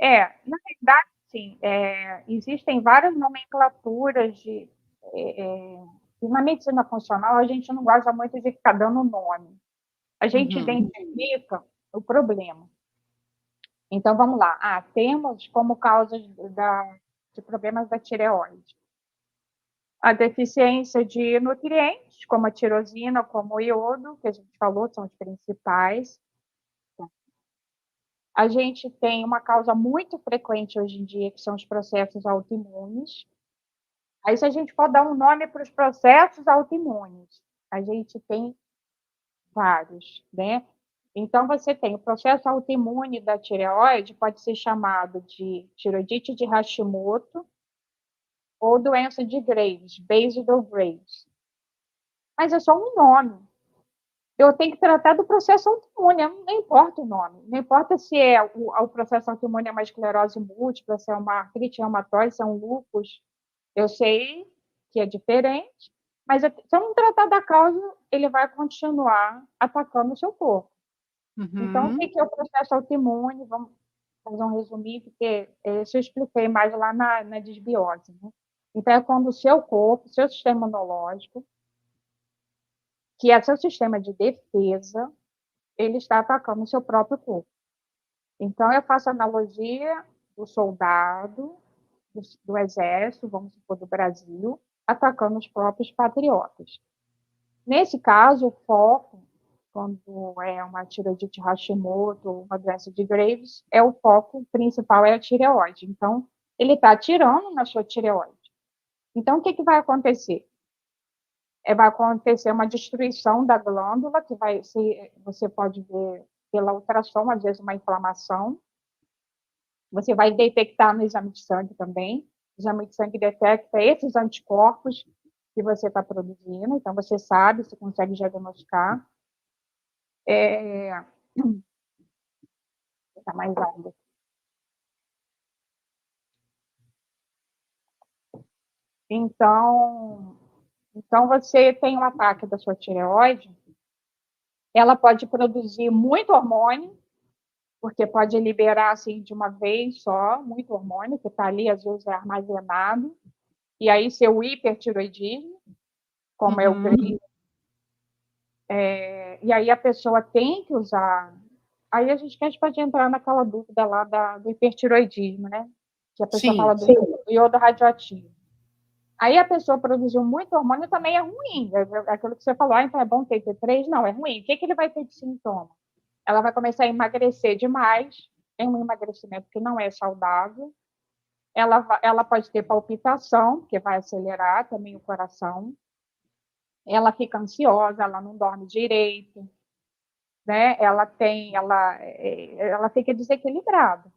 Na verdade, sim, existem várias nomenclaturas e na medicina funcional a gente não gosta muito de ficar dando nome. A gente identifica o problema. Então, vamos lá. Temos como causas de problemas da tireoide a deficiência de nutrientes, como a tirosina, como o iodo, que a gente falou, são os principais. A gente tem uma causa muito frequente hoje em dia, que são os processos autoimunes. Aí, se a gente for dar um nome para os processos autoimunes, a gente tem vários, né? Então, você tem o processo autoimune da tireoide, pode ser chamado de tiroidite de Hashimoto ou doença de Graves, Basilar Graves. Mas é só um nome. Eu tenho que tratar do processo autoimune, não importa o nome. Não importa se o processo autoimune é uma esclerose múltipla, se é uma artrite reumatoide, se é um lúpus. Eu sei que é diferente, mas se eu não tratar da causa, ele vai continuar atacando o seu corpo. Então, o que é o processo autoimune? Vamos fazer um resuminho, porque isso eu expliquei mais lá na desbiose. Né? Então, é quando o seu corpo, seu sistema imunológico, que é seu sistema de defesa, ele está atacando o seu próprio corpo. Então, eu faço analogia do soldado, do exército, vamos supor, do Brasil, atacando os próprios patriotas. Nesse caso, o foco, quando é uma tireoidite Hashimoto ou uma doença de Graves, o foco principal é a tireoide. Então, ele está atirando na sua tireoide. Então, o que vai acontecer? Vai acontecer uma destruição da glândula, que você pode ver pela ultrassom, às vezes uma inflamação. Você vai detectar no exame de sangue também. O exame de sangue detecta esses anticorpos que você está produzindo, então você sabe, você consegue diagnosticar. Está mais água. Então, você tem um ataque da sua tireoide, ela pode produzir muito hormônio, porque pode liberar assim de uma vez só, muito hormônio, que está ali, às vezes é armazenado, e aí seu hipertiroidismo, como é o Graves, e aí a pessoa tem que usar. Aí a gente pode entrar naquela dúvida lá do hipertiroidismo, né? Que a pessoa fala do iodo radioativo. Aí a pessoa produziu muito hormônio, também é ruim. Aquilo que você falou, então é bom ter T3? Não, é ruim. O que ele vai ter de sintoma? Ela vai começar a emagrecer demais, é um emagrecimento que não é saudável. Ela pode ter palpitação, porque vai acelerar também o coração. Ela fica ansiosa, ela não dorme direito, né? Ela fica desequilibrada.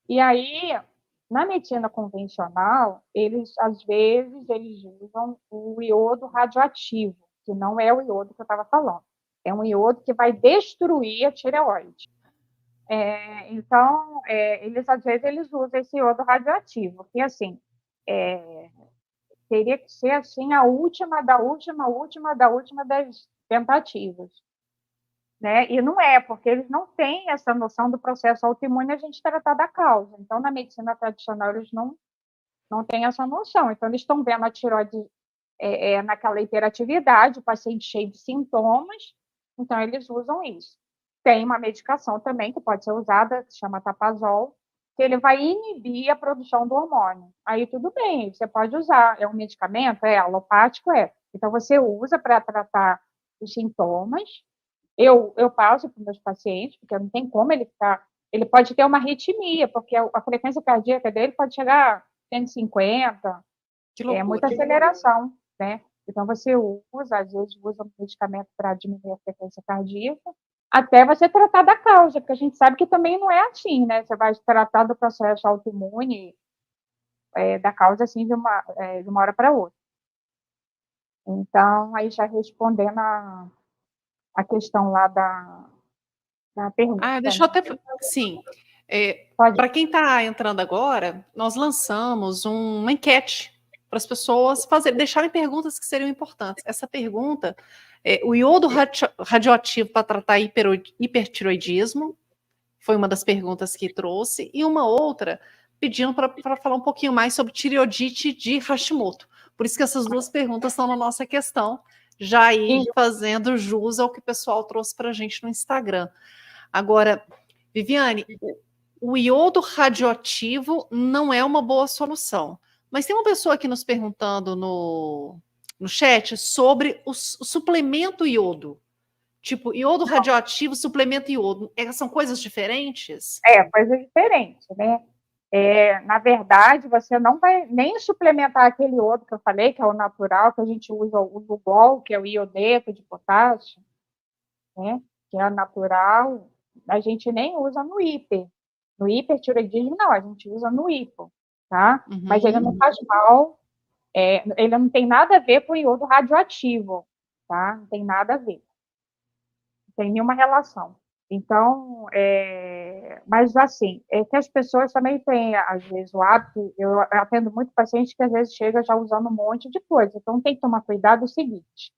E aí, na medicina convencional, às vezes, eles usam o iodo radioativo, que não é o iodo que eu estava falando. É um iodo que vai destruir a tireoide. Então, às vezes, eles usam esse iodo radioativo, que, assim, teria que ser, assim, a última das tentativas. Né? E não porque eles não têm essa noção do processo autoimune, a gente tratar da causa. Então, na medicina tradicional, eles não têm essa noção. Então, eles estão vendo a tireoide naquela hiperatividade, o paciente cheio de sintomas, então eles usam isso. Tem uma medicação também que pode ser usada, que se chama Tapazol, que ele vai inibir a produção do hormônio. Aí tudo bem, você pode usar. É um medicamento? Alopático? Então, você usa para tratar os sintomas. Eu passo para os meus pacientes, porque não tem como ele ficar. Ele pode ter uma arritmia, porque a frequência cardíaca dele pode chegar a 150, muita aceleração, né? Então, você às vezes usa um medicamento para diminuir a frequência cardíaca, até você tratar da causa, porque a gente sabe que também não é assim, né? Você vai tratar do processo autoimune, da causa, assim, de uma hora para outra. Então, aí já respondendo a questão lá da pergunta. Deixa eu até... Sim. Para quem está entrando agora, nós lançamos uma enquete para as pessoas deixarem perguntas que seriam importantes. Essa pergunta o iodo radioativo para tratar hipertiroidismo foi uma das perguntas que trouxe, e uma outra pedindo para falar um pouquinho mais sobre tireoidite de Hashimoto. Por isso que essas duas perguntas estão na nossa questão, já ir fazendo jus ao que o pessoal trouxe para a gente no Instagram. Agora, Viviane, o iodo radioativo não é uma boa solução. Mas tem uma pessoa aqui nos perguntando no chat sobre o suplemento iodo. Tipo, iodo radioativo, suplemento iodo. São coisas diferentes? Coisas diferentes, né? Na verdade, você não vai nem suplementar aquele iodo que eu falei, que é o natural, que a gente usa o Lugol, que é o iodeto de potássio, né? Que é natural, a gente nem usa no hiper. No hipertireoidismo, não, a gente usa no hipo, tá? Uhum. Mas ele não faz mal, ele não tem nada a ver com o iodo radioativo, tá? Não tem nada a ver. Não tem nenhuma relação. Então, mas assim, que as pessoas também têm, às vezes, o hábito, eu atendo muito paciente que às vezes chega já usando um monte de coisa, então tem que tomar cuidado o seguinte,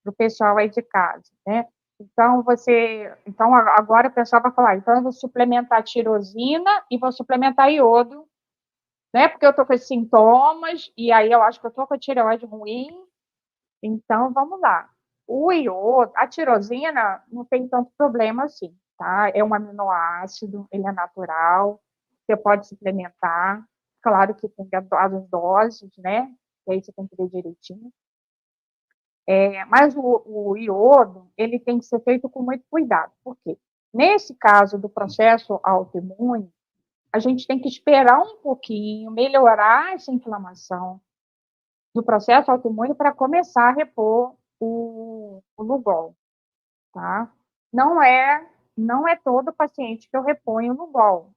para o pessoal aí de casa, né? Então, agora o pessoal vai falar, então eu vou suplementar tirosina e vou suplementar iodo, né? Porque eu estou com esses sintomas, e aí eu acho que eu estou com a tireoide ruim, então vamos lá. O iodo, a tirosina não tem tanto problema assim, tá? É um aminoácido, ele é natural, você pode suplementar, claro que tem as doses, né? E aí você tem que ver direitinho. Mas o iodo, ele tem que ser feito com muito cuidado. Por quê? Nesse caso do processo autoimune, a gente tem que esperar um pouquinho, melhorar essa inflamação do processo autoimune para começar a repor o Lugol, tá? Não é todo paciente que eu reponho o Lugol.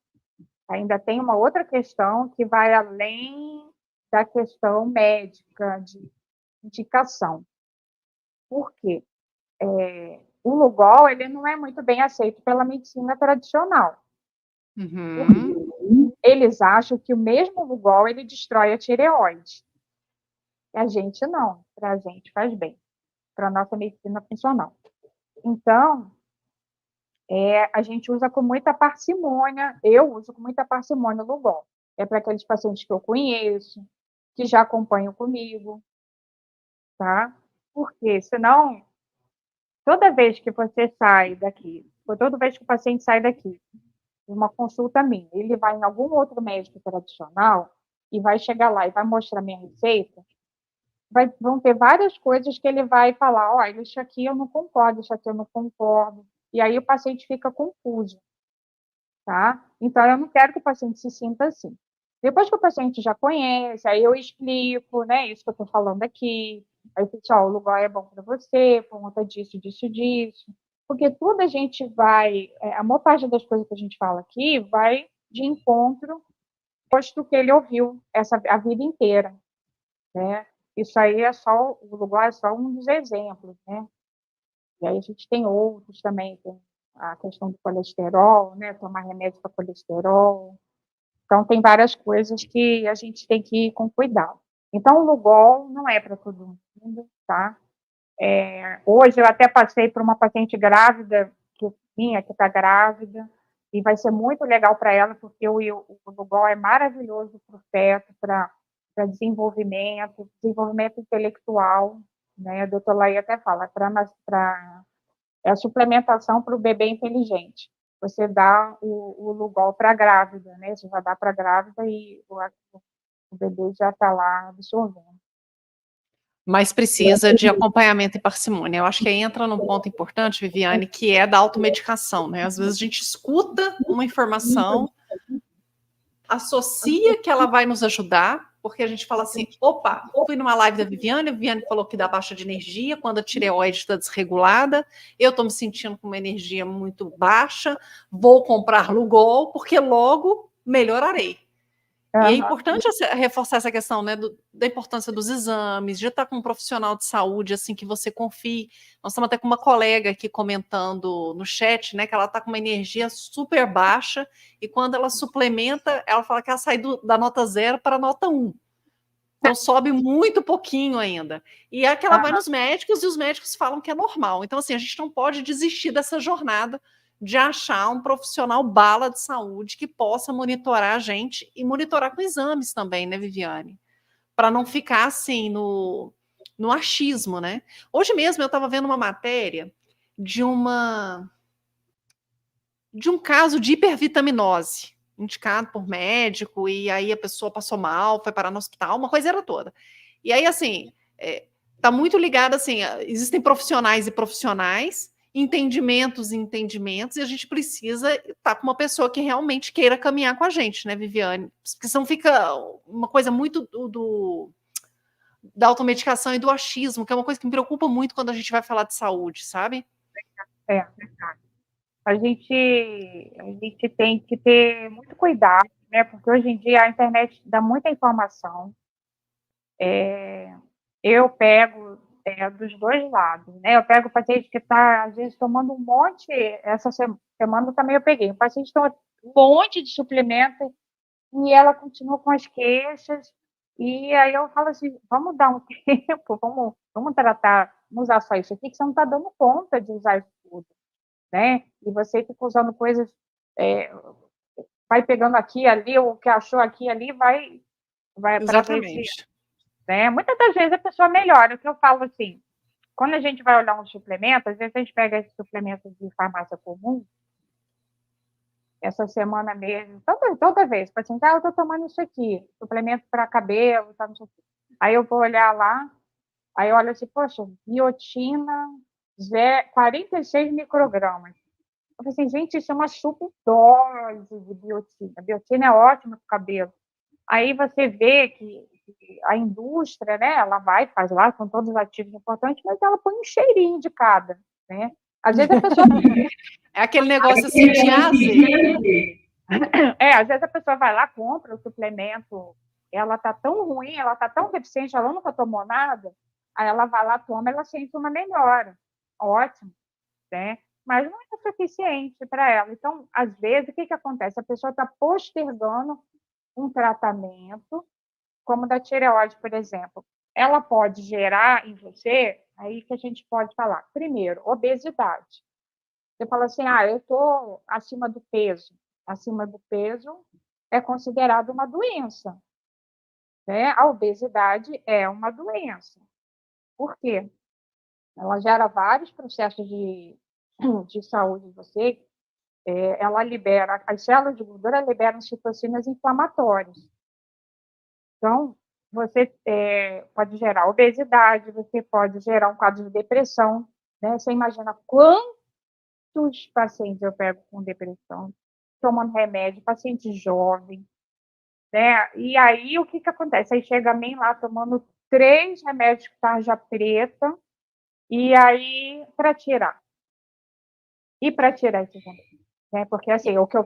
Ainda tem uma outra questão que vai além da questão médica de indicação. Por quê? O Lugol, ele não é muito bem aceito pela medicina tradicional. Uhum. Eles acham que o mesmo Lugol, ele destrói a tireoide. E a gente não, para a gente faz bem, para a nossa medicina funcional. Então, a gente usa com muita parcimônia, eu uso com muita parcimônia o Lugol. É para aqueles pacientes que eu conheço, que já acompanham comigo, tá? Porque senão, toda vez que você sai daqui, toda vez que o paciente sai daqui, uma consulta minha, ele vai em algum outro médico tradicional e vai chegar lá e vai mostrar minha receita, vão ter várias coisas que ele vai falar, olha, isso aqui eu não concordo, isso aqui eu não concordo, e aí o paciente fica confuso, tá? Então, eu não quero que o paciente se sinta assim. Depois que o paciente já conhece, aí eu explico, né, isso que eu estou falando aqui, aí, pessoal, o lugar é bom para você, por conta disso, disso, disso, porque tudo a gente vai, a maior parte das coisas que a gente fala aqui vai de encontro, posto que ele ouviu a vida inteira, né? Isso aí o lugar é só um dos exemplos, né? E aí a gente tem outros também, tem a questão do colesterol, né? Tomar remédio para colesterol. Então, tem várias coisas que a gente tem que ir com cuidado. Então, o Lugol não é para todo mundo, tá? Hoje eu até passei por uma paciente grávida, que está grávida, e vai ser muito legal para ela, porque o Lugol é maravilhoso para o feto, para desenvolvimento intelectual, né? A doutora Laí até fala, é a suplementação para o bebê inteligente. Você dá o Lugol para a grávida, né? Você já dá para a grávida e o bebê já está lá absorvendo. Mas precisa de acompanhamento e parcimônia. Eu acho que aí entra num ponto importante, Viviane, que é da automedicação, né? Às vezes a gente escuta uma informação, associa que ela vai nos ajudar, porque a gente fala assim, opa, fui numa live da Viviane, a Viviane falou que dá baixa de energia quando a tireoide está desregulada, eu estou me sentindo com uma energia muito baixa, vou comprar Lugol, porque logo melhorarei. E é importante reforçar essa questão, né, da importância dos exames, de estar com um profissional de saúde, assim, que você confie. Nós estamos até com uma colega aqui comentando no chat, né, que ela está com uma energia super baixa, e quando ela suplementa, ela fala que ela sai da nota 0 para a nota 1. Então sobe muito pouquinho ainda. E é que ela vai nos médicos, e os médicos falam que é normal. Então, assim, a gente não pode desistir dessa jornada de achar um profissional bala de saúde que possa monitorar a gente e monitorar com exames também, né, Viviane? Para não ficar assim no achismo, né? Hoje mesmo eu estava vendo uma matéria de um caso de hipervitaminose, indicado por médico, e aí a pessoa passou mal, foi parar no hospital, uma coisa era toda. E aí, assim, tá muito ligado, assim, existem profissionais e profissionais, entendimentos e entendimentos, e a gente precisa estar com uma pessoa que realmente queira caminhar com a gente, né, Viviane? Porque senão fica uma coisa muito da automedicação e do achismo, que é uma coisa que me preocupa muito quando a gente vai falar de saúde, sabe? É, a gente tem que ter muito cuidado, né? Porque hoje em dia a internet dá muita informação. Eu pego dos dois lados, né? Eu pego o paciente que está, às vezes, tomando um monte. Essa semana também eu peguei. O paciente toma um monte de suplemento e ela continua com as queixas. E aí eu falo assim: vamos dar um tempo, vamos tratar, vamos usar só isso aqui, que você não está dando conta de usar isso tudo, né? E você fica usando coisas, é, vai pegando aqui e ali, o que achou aqui e ali, vai para ver se. Exatamente. Né? Muitas das vezes a pessoa melhora. O que eu falo assim, quando a gente vai olhar um suplemento, às vezes a gente pega esses suplementos de farmácia comum, essa semana mesmo, toda vez, o paciente, eu estou tomando isso aqui, suplemento para cabelo, tá, não sei o quê. Aí eu vou olhar lá, aí eu olho assim, poxa, biotina, 46 microgramas. Eu falei assim, gente, isso é uma super dose de biotina. A biotina é ótima para o cabelo. Aí você vê que a indústria, né, ela vai, faz lá com todos os ativos importantes, mas ela põe um cheirinho de cada, né? Às vezes a pessoa É aquele negócio assim de A a Z. às vezes a pessoa vai lá, compra o suplemento, ela tá tão ruim, ela tá tão deficiente, ela nunca tomou nada, aí ela vai lá, toma, ela sente uma melhora. Ótimo, né? Mas não é suficiente para ela. Então, às vezes, o que acontece? A pessoa está postergando um tratamento como da tireoide, por exemplo, ela pode gerar em você, aí que a gente pode falar. Primeiro, obesidade. Você fala assim, eu estou acima do peso. Acima do peso é considerado uma doença, né? A obesidade é uma doença. Por quê? Ela gera vários processos de saúde em você. Ela libera, as células de gordura liberam citocinas inflamatórias. Então, você pode gerar obesidade, você pode gerar um quadro de depressão, né? Você imagina quantos pacientes eu pego com depressão, tomando remédio, paciente jovem, né? E aí, o que acontece? Aí chega a mim lá tomando 3 remédios de tarja preta, e aí, para tirar. E para tirar esses remédios, né? Porque, assim, o que eu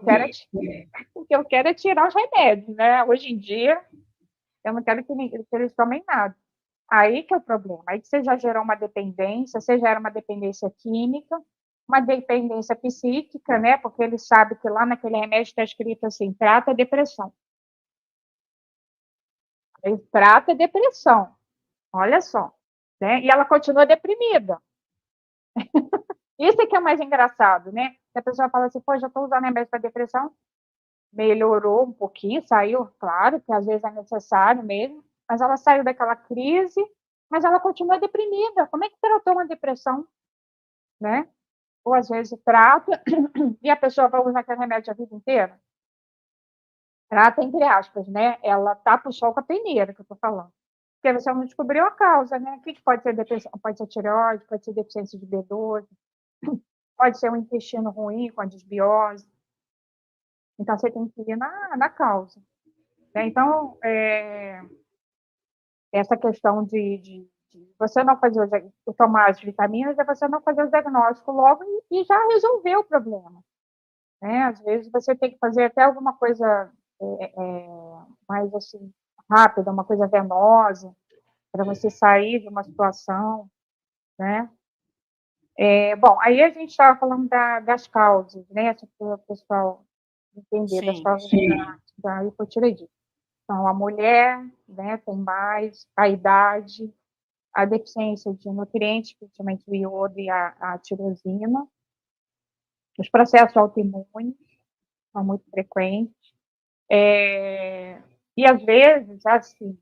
quero é tirar os remédios, né? Hoje em dia, eu não quero que eles tomem nada. Aí que é o problema. Aí que você já gerou uma dependência, você gera uma dependência química, uma dependência psíquica, né? Porque ele sabe que lá naquele remédio está escrito assim, trata a depressão. Ele trata a depressão. Olha só. Né? E ela continua deprimida. Isso é que é o mais engraçado, né? A pessoa fala assim, pô, já estou usando remédio para depressão, melhorou um pouquinho, saiu, claro, que às vezes é necessário mesmo, mas ela saiu daquela crise, mas ela continua deprimida. Como é que tratou uma depressão, né? Ou às vezes trata e a pessoa vai usar aquele remédio a vida inteira? Trata, entre aspas, né? Ela tapa o sol com a peneira, que eu estou falando. Porque você não descobriu a causa, né? O que pode ser depressão? Pode ser tireoide, pode ser deficiência de B12, pode ser um intestino ruim com a desbiose. Então, você tem que ir na causa. Né? Então, essa questão de você não fazer tomar as vitaminas é você não fazer o diagnóstico logo e já resolver o problema. Né? Às vezes você tem que fazer até alguma coisa mais assim rápida, uma coisa venosa, para você sair de uma situação, né? Bom, aí a gente estava falando das causas, né? Para o pessoal entender das Sim. causas da hipotireoidite. Então, a mulher, né, tem mais, a idade, a deficiência de nutrientes, principalmente o iodo e a tirosina, Os processos autoimunes são muito frequentes. E, às vezes, assim,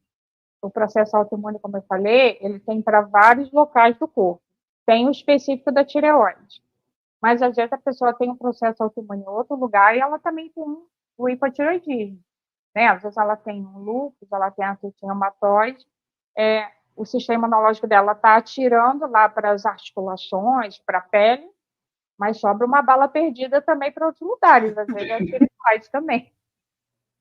o processo autoimune, como eu falei, ele tem para vários locais do corpo. Tem o específico da tireoide. Mas, às vezes, a pessoa tem um processo autoimune em outro lugar e ela também tem o hipotireoidismo. Né? Às vezes, ela tem um lúpus, ela tem artrite reumatoide. O sistema imunológico dela está atirando lá para as articulações, para a pele, mas sobra uma bala perdida também para outros lugares, às vezes a tireoide também.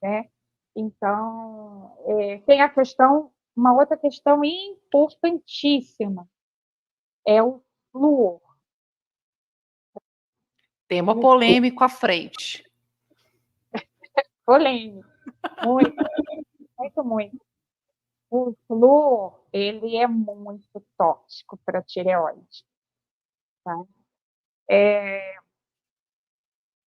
Né? Então, tem a questão, uma outra questão importantíssima, é o flúor. Tema polêmico à frente. Polêmico. Muito, muito, muito. O flúor, ele é muito tóxico para a tireoide. Tá?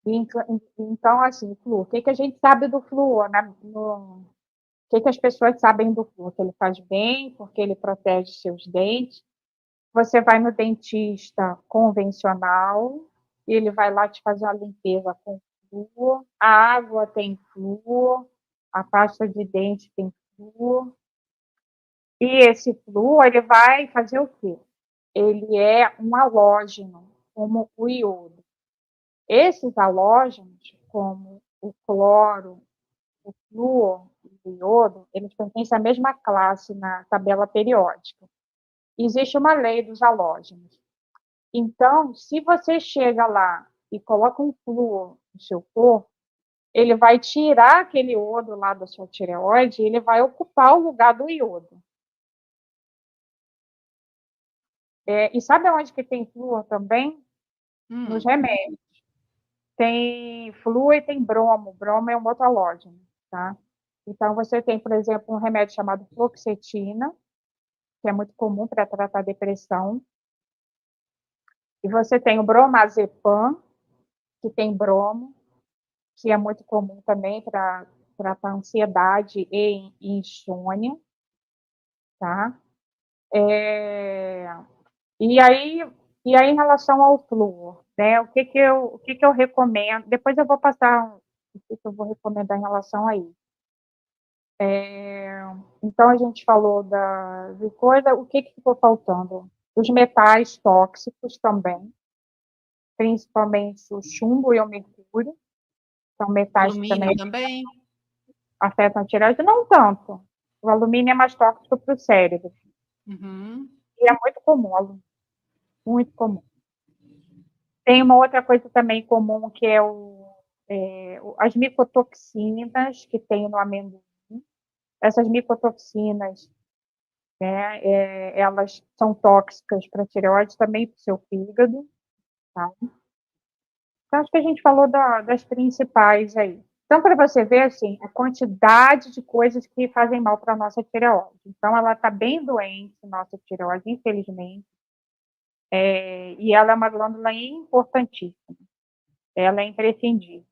Então, assim, flúor. O que a gente sabe do flúor? O que as pessoas sabem do flúor? Que ele faz bem, porque ele protege seus dentes. Você vai no dentista convencional, e ele vai lá te fazer uma limpeza com flúor. A água tem flúor, a pasta de dente tem flúor. E esse flúor, ele vai fazer o quê? Ele é um halógeno, como o iodo. Esses halógenos, como o cloro, o flúor e o iodo, eles pertencem à mesma classe na tabela periódica. Existe uma lei dos halógenos. Então, se você chega lá e coloca um flúor no seu corpo, ele vai tirar aquele iodo lá da sua tireoide e ele vai ocupar o lugar do iodo. E sabe onde que tem flúor também? Nos remédios. Tem flúor e tem bromo. Bromo é um outro halógeno, tá? Então, você tem, por exemplo, um remédio chamado fluoxetina, que é muito comum para tratar depressão. E você tem o bromazepam, que tem bromo, que é muito comum também para tratar ansiedade e insônia, tá? E aí, em relação ao flúor, né? O que eu recomendo? Depois eu vou passar o que eu vou recomendar em relação a isso. Então, a gente falou de coisa, o que ficou faltando? Os metais tóxicos também, principalmente o chumbo e o mercúrio, são metais que também afetam a tireoide, não tanto. O alumínio é mais tóxico para o cérebro. Uhum. E é muito comum, alumínio, muito comum. Tem uma outra coisa também comum, que é as micotoxinas que tem no amendoim. Essas micotoxinas, né, elas são tóxicas para a tireoide, também para o seu fígado. Tá? Então, acho que a gente falou das principais aí. Então, para você ver, assim, a quantidade de coisas que fazem mal para a nossa tireoide. Então, ela está bem doente, nossa tireoide, infelizmente. E ela é uma glândula importantíssima. Ela é imprescindível.